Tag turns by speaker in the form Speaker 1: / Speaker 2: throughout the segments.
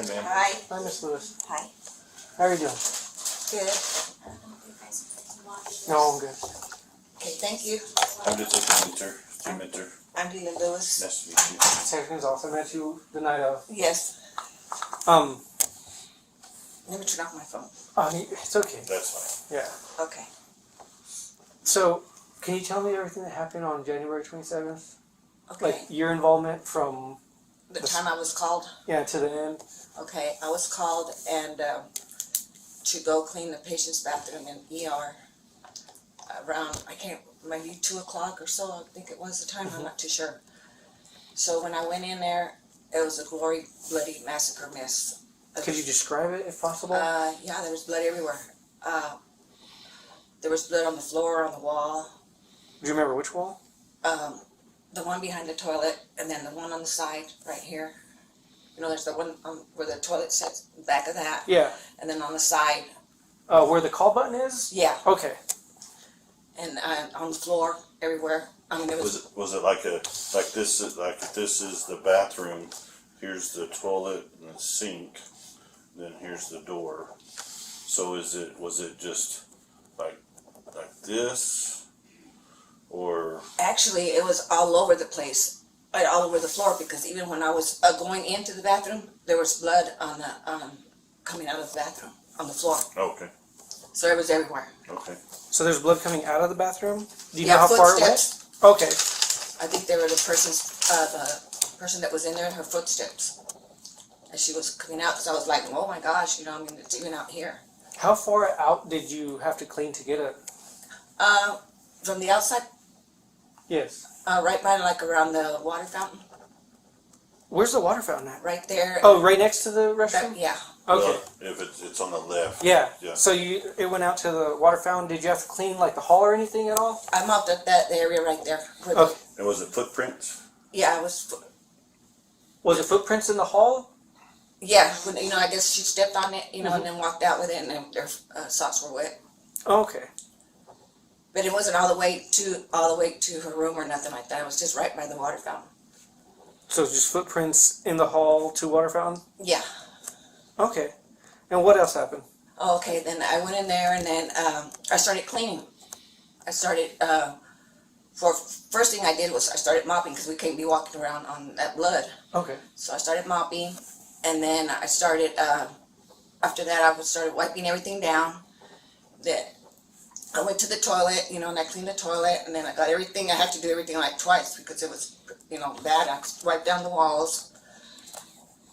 Speaker 1: Hi, ma'am.
Speaker 2: Hi.
Speaker 3: Hi, Miss Lewis.
Speaker 2: Hi.
Speaker 3: How are you doing?
Speaker 2: Good.
Speaker 3: No, I'm good.
Speaker 2: Okay, thank you.
Speaker 1: I'm just looking at her. Mentor.
Speaker 2: I'm Leland Lewis.
Speaker 1: Nice to meet you.
Speaker 3: Second also met you the night of.
Speaker 2: Yes. Let me turn off my phone.
Speaker 3: It's okay.
Speaker 1: That's fine.
Speaker 3: Yeah.
Speaker 2: Okay.
Speaker 3: So, can you tell me everything that happened on January 27th?
Speaker 2: Okay.
Speaker 3: Like your involvement from
Speaker 2: The time I was called.
Speaker 3: to the end.
Speaker 2: Okay, I was called and to go clean the patient's bathroom in ER around, maybe 2 o'clock or so, I think it was the time, I'm not too sure. So when I went in there, it was a gory, bloody massacre mess.
Speaker 3: Could you describe it if possible?
Speaker 2: Yeah, there was blood everywhere. There was blood on the floor, on the wall.
Speaker 3: Do you remember which wall?
Speaker 2: The one behind the toilet, and then the one on the side, right here. You know, there's the one where the toilet sits, back of that.
Speaker 3: Yeah.
Speaker 2: And then on the side.
Speaker 3: Where the call button is?
Speaker 2: Yeah.
Speaker 3: Okay.
Speaker 2: And on the floor, everywhere. I mean, it was.
Speaker 1: Was it like this? Like if this is the bathroom, here's the toilet and the sink, then here's the door. So was it just like this? Or
Speaker 2: Actually, it was all over the place, all over the floor, because even when I was going into the bathroom, there was blood on the coming out of the bathroom on the floor.
Speaker 1: okay.
Speaker 2: So it was everywhere.
Speaker 1: Okay.
Speaker 3: So there's blood coming out of the bathroom? Do you
Speaker 2: Yeah,
Speaker 3: know how far it went?
Speaker 2: footsteps.
Speaker 3: Okay.
Speaker 2: I think they were the person that was in there, her footsteps, as she was coming out. Because I was like, oh my gosh, I mean, it's even out here.
Speaker 3: How far out did you have to clean to get it?
Speaker 2: From the outside.
Speaker 3: Yes.
Speaker 2: Right by around the water fountain,
Speaker 3: Where's the water fountain at?
Speaker 2: right there.
Speaker 3: Oh, right next to the restroom?
Speaker 2: Yeah.
Speaker 3: Okay.
Speaker 1: Well, if it's on the left.
Speaker 3: Yeah.
Speaker 1: Yeah.
Speaker 3: So it went out to the water fountain. Did you have to clean like the hall or anything at all?
Speaker 2: I mopped up that area right there.
Speaker 3: Okay.
Speaker 1: And was it footprints?
Speaker 2: Yeah, I was.
Speaker 3: Was it footprints in the hall?
Speaker 2: Yeah, when, I guess she stepped on it, and then walked out with it, and then their socks were wet.
Speaker 3: Okay.
Speaker 2: But it wasn't all the way to her room or nothing like that. It was just right by the water fountain.
Speaker 3: So just footprints in the hall to water fountain?
Speaker 2: Yeah.
Speaker 3: Okay. And what else happened?
Speaker 2: Okay, then I went in there, and then I started cleaning. I started. First thing I did was I started mopping, because we can't be walking around on that blood.
Speaker 3: Okay.
Speaker 2: So I started mopping, and then I started. After that, I started wiping everything down. That I went to the toilet, and I cleaned the toilet, and then I got everything. I had to do everything like twice because it was, bad. I wiped down the walls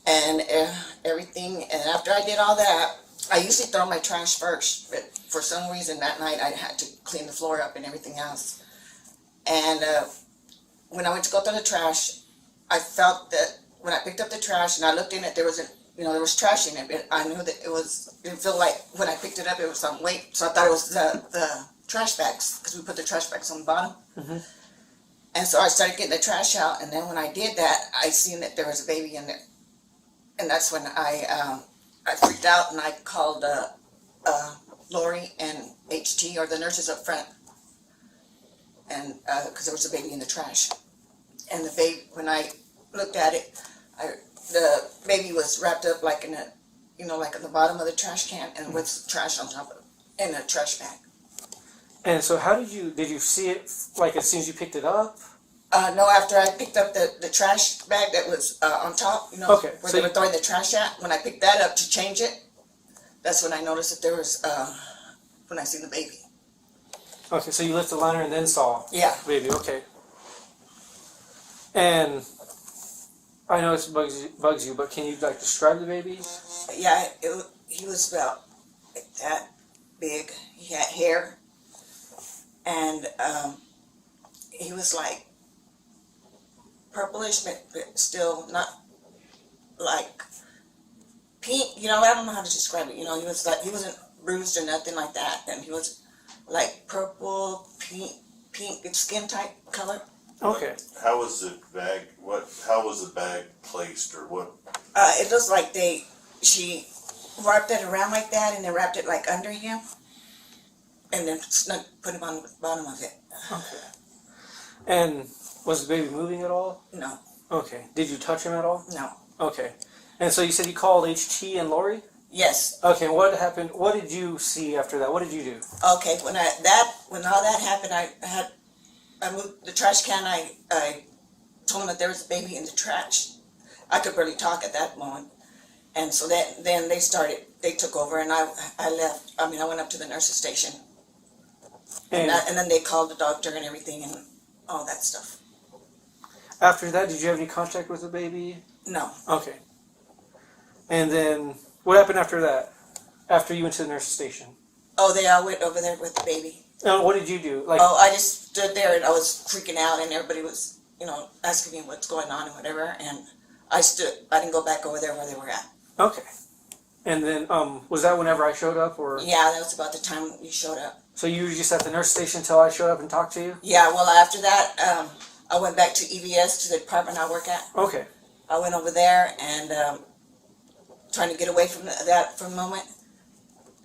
Speaker 2: and everything. And after I did all that, I usually throw my trash first, but for some reason that night I had to clean the floor up and everything else. And when I went to go through the trash, I felt that when I picked up the trash and I looked in it, there was there was trash in it, but I knew that didn't feel like when I picked it up it was some weight, so I thought it was the trash bags, because we put the trash bags on the bottom.
Speaker 3: Mm-hmm.
Speaker 2: And so I started getting the trash out, and then when I did that, I seen that there was a baby in there, and that's when I freaked out, and I called Lori and HT, or the nurses up front, and because there was a baby in the trash, and the baby, when I looked at it, the baby was wrapped up like in a, like at the bottom of the trash can, and with trash on top of it, in a trash bag.
Speaker 3: And so how did you see it, like as soon as you picked it up?
Speaker 2: No, after I picked up the trash bag that was on top,
Speaker 3: Okay,
Speaker 2: where
Speaker 3: so
Speaker 2: they were throwing the trash at, when I picked that up to change it, that's when I noticed that there was, when I seen the baby.
Speaker 3: Okay, so you lifted the liner and then saw
Speaker 2: Yeah.
Speaker 3: the baby, okay. And I know this bugs you, but can you describe the baby?
Speaker 2: Yeah, he was about like that big. He had hair, and he was like purplish, but still not like pink. I don't know how to describe it. He was like, he wasn't bruised or nothing like that, and he was like purple, pink skin type color.
Speaker 3: Okay.
Speaker 1: How was the bag? How was the bag placed, or what?
Speaker 2: It looks like she wrapped it around like that, and then wrapped it like under him, and then put him on the bottom of it.
Speaker 3: Okay. And was the baby moving at all?
Speaker 2: No.
Speaker 3: Okay. Did you touch him at all?
Speaker 2: No.
Speaker 3: Okay. And so you said you called HT and Lori?
Speaker 2: Yes.
Speaker 3: Okay, what happened? What did you see after that? What did you do?
Speaker 2: Okay, when all that happened, I moved the trash can. I told them that there was a baby in the trash. I could barely talk at that moment, and so then they took over, and I left. I mean, I went up to the nurse's station, and then they called the doctor and everything and all that stuff.
Speaker 3: After that, did you have any contact with the baby?
Speaker 2: No.
Speaker 3: Okay. And then what happened after that? After you went to the nurse's station?
Speaker 2: Oh, I went over there with the baby.
Speaker 3: What did you do?
Speaker 2: I just stood there and I was freaking out, and everybody was, asking me what's going on and whatever, and I stood. I didn't go back over there where they were at.
Speaker 3: Okay. And then, was that whenever I showed up, or?
Speaker 2: Yeah, that was about the time you showed up.
Speaker 3: So you were just at the nurse station until I showed up and talked to you?
Speaker 2: Yeah, well, after that, I went back to EVS, to the department I work at.
Speaker 3: Okay.
Speaker 2: I went over there and trying to get away from that for a moment.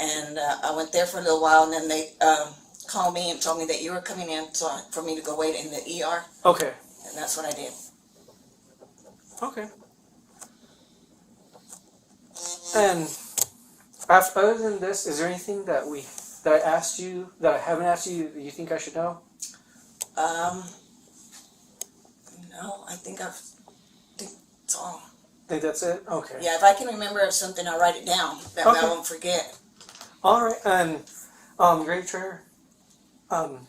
Speaker 2: And I went there for a little while, and then they called me and told me that you were coming in for me to go wait in the ER.
Speaker 3: Okay.
Speaker 2: And that's what I did.
Speaker 3: Okay. And other than this, is there anything that I asked you that I haven't asked you that you think I should know?
Speaker 2: No, I think it's all.
Speaker 3: Think that's it? Okay.
Speaker 2: Yeah, if I can remember of something, I'll write it down. That way I won't forget.
Speaker 3: All right, and Great Trader,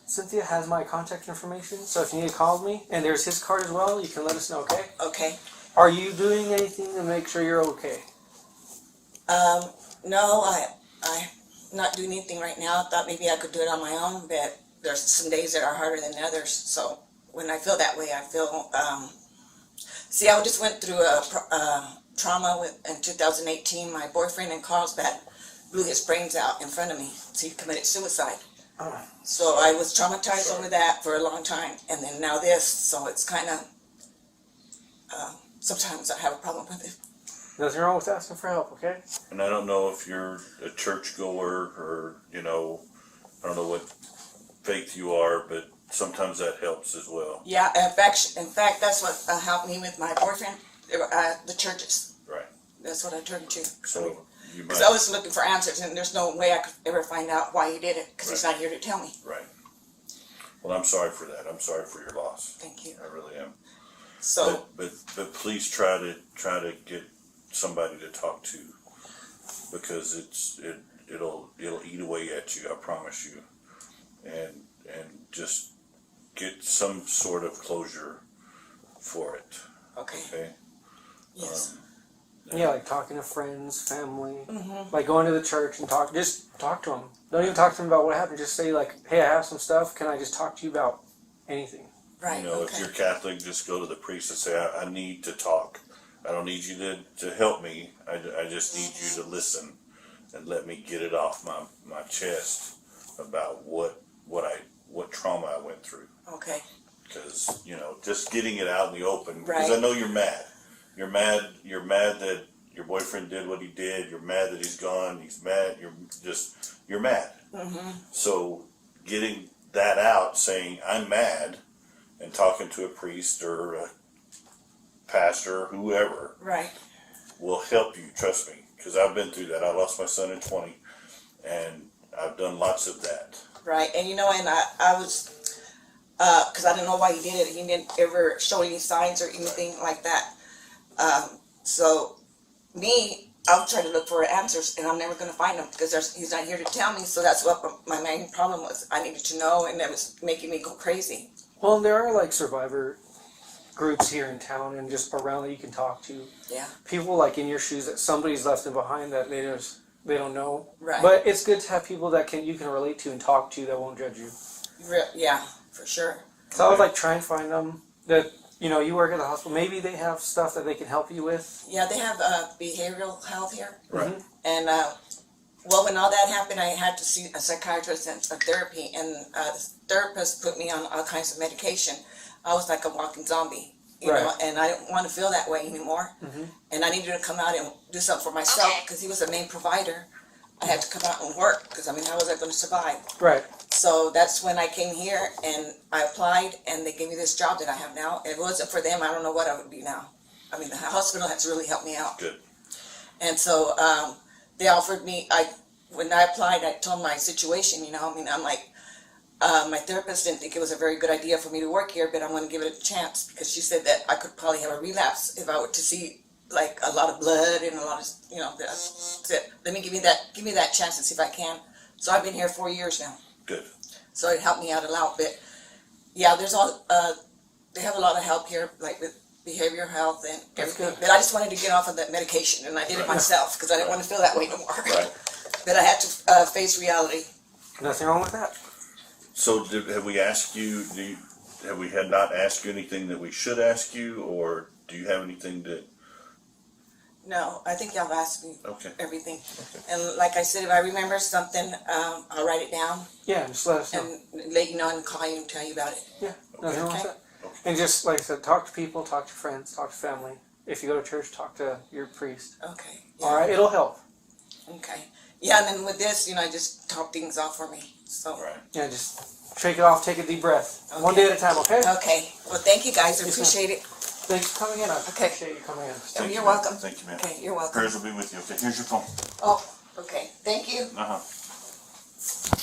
Speaker 3: Cynthia has my contact information, so if you need to call me, and there's his card as well, you can let us know, okay?
Speaker 2: Okay.
Speaker 3: Are you doing anything to make sure you're okay?
Speaker 2: No, I'm not doing anything right now. I thought maybe I could do it on my own, but there's some days that are harder than others. So when I feel that way, I feel, see, I just went through a trauma in 2018. My boyfriend in Carlsbad blew his brains out in front of me. So he committed suicide.
Speaker 3: Oh.
Speaker 2: So I was traumatized over that for a long time. And then now this, so it's kind of, sometimes I have a problem with it.
Speaker 3: Nothing wrong with asking for help, okay?
Speaker 1: And I don't know if you're a churchgoer or, I don't know what faith you are, but sometimes that helps as well.
Speaker 2: Yeah, in fact, that's what helped me with my boyfriend, the churches.
Speaker 1: Right.
Speaker 2: That's what I turned to.
Speaker 1: So you might.
Speaker 2: Because I was looking for answers, and there's no way I could ever find out why he did it, because he's not here to tell me.
Speaker 1: Right. Well, I'm sorry for that. I'm sorry for your loss.
Speaker 2: Thank you.
Speaker 1: I really am.
Speaker 2: So,
Speaker 1: but please try to get somebody to talk to, because it'll eat away at you. I promise you, and just get some sort of closure for it.
Speaker 2: okay.
Speaker 1: Okay.
Speaker 2: Yes.
Speaker 3: Yeah, like talking to friends, family,
Speaker 2: Mm-hmm.
Speaker 3: like going to the church and just talk to them. Don't even talk to them about what happened. Just say like, hey, I have some stuff. Can I just talk to you about anything?
Speaker 2: Right.
Speaker 1: If you're Catholic, just go to the priest and say, I need to talk. I don't need you to help me. I just need you to listen and let me get it off my chest about what trauma I went through.
Speaker 2: Okay.
Speaker 1: Because, just getting it out in the open. Because
Speaker 2: Right.
Speaker 1: I know you're mad. You're mad that your boyfriend did what he did. You're mad that he's gone. He's mad. You're mad.
Speaker 2: Mm-hmm.
Speaker 1: So getting that out, saying I'm mad, and talking to a priest or a pastor, whoever,
Speaker 2: Right.
Speaker 1: will help you. Trust me, because I've been through that. I lost my son in 20, and I've done lots of that.
Speaker 2: Right. And and I was, because I didn't know why he did it. He didn't ever show any signs or anything like that. So I'll try to look for answers, and I'm never going to find them because he's not here to tell me. So that's what my main problem was. I needed to know, and that was making me go crazy.
Speaker 3: Well, there are like survivor groups here in town and just around that you can talk to.
Speaker 2: Yeah.
Speaker 3: People like in your shoes that somebody's left them behind that they don't know.
Speaker 2: Right.
Speaker 3: But it's good to have people that you can relate to and talk to that won't judge you.
Speaker 2: Yeah, for sure.
Speaker 3: So I would like try and find them that you work at the hospital. Maybe they have stuff that they can help you with.
Speaker 2: Yeah, they have behavioral health here.
Speaker 1: Right.
Speaker 2: And when all that happened, I had to see a psychiatrist and a therapy, and the therapist put me on all kinds of medication. I was like a walking zombie, you know, and I didn't want to feel that way anymore.
Speaker 3: Mm-hmm.
Speaker 2: And I needed to come out and do something for myself because he was the main provider. I had to come out and work because, how was I going to survive?
Speaker 3: Right.
Speaker 2: So that's when I came here and I applied, and they gave me this job that I have now. If it wasn't for them, I don't know what I would be now. The hospital has really helped me out.
Speaker 1: Good.
Speaker 2: And so they offered me. When I applied, I told my situation. You know, I mean, I'm like, my therapist didn't think it was a very good idea for me to work here, but I'm going to give it a chance because she said that I could probably have a relapse if I were to see like a lot of blood and a lot of, you know. Said, let me give me that chance and see if I can. So I've been here 4 years now.
Speaker 1: Good.
Speaker 2: So it helped me out a lot. But yeah, there's all they have a lot of help here, like with behavioral health and everything.
Speaker 3: good.
Speaker 2: But I just wanted to get off of that medication, and I did it myself because I didn't want to feel that way no more.
Speaker 1: Right.
Speaker 2: But I had to face reality.
Speaker 3: Nothing wrong with that.
Speaker 1: So have we asked you, have we had not asked you anything that we should ask you, or do you have anything that?
Speaker 2: No, I think y'all asked me
Speaker 1: Okay.
Speaker 2: everything. And like I said, if I remember something, I'll write it down
Speaker 3: Yeah, just let us know.
Speaker 2: and let you know and call you and tell you about it.
Speaker 3: Yeah, nothing wrong with
Speaker 2: Okay.
Speaker 3: that. And just like I said, talk to people, talk to friends, talk to family. If you go to church, talk to your priest.
Speaker 2: Okay. Yeah.
Speaker 3: All right, it'll help.
Speaker 2: Okay. Yeah, and then with this, you know, I just talk things off for me. So.
Speaker 1: Right.
Speaker 3: Yeah, just shake it off, take a deep breath.
Speaker 2: Okay.
Speaker 3: One day at a time, okay?
Speaker 2: Okay. Well, thank you guys. I
Speaker 3: Yes,
Speaker 2: appreciate it.
Speaker 3: Thanks for coming in. I
Speaker 2: Okay.
Speaker 3: appreciate you coming in.
Speaker 1: Thank
Speaker 2: You're
Speaker 1: you,
Speaker 2: welcome.
Speaker 1: Man. Thank you, man.
Speaker 2: Okay, you're welcome.
Speaker 1: Prayers will be with you. Okay, here's your phone.
Speaker 2: Oh, okay. Thank you.
Speaker 1: Uh huh.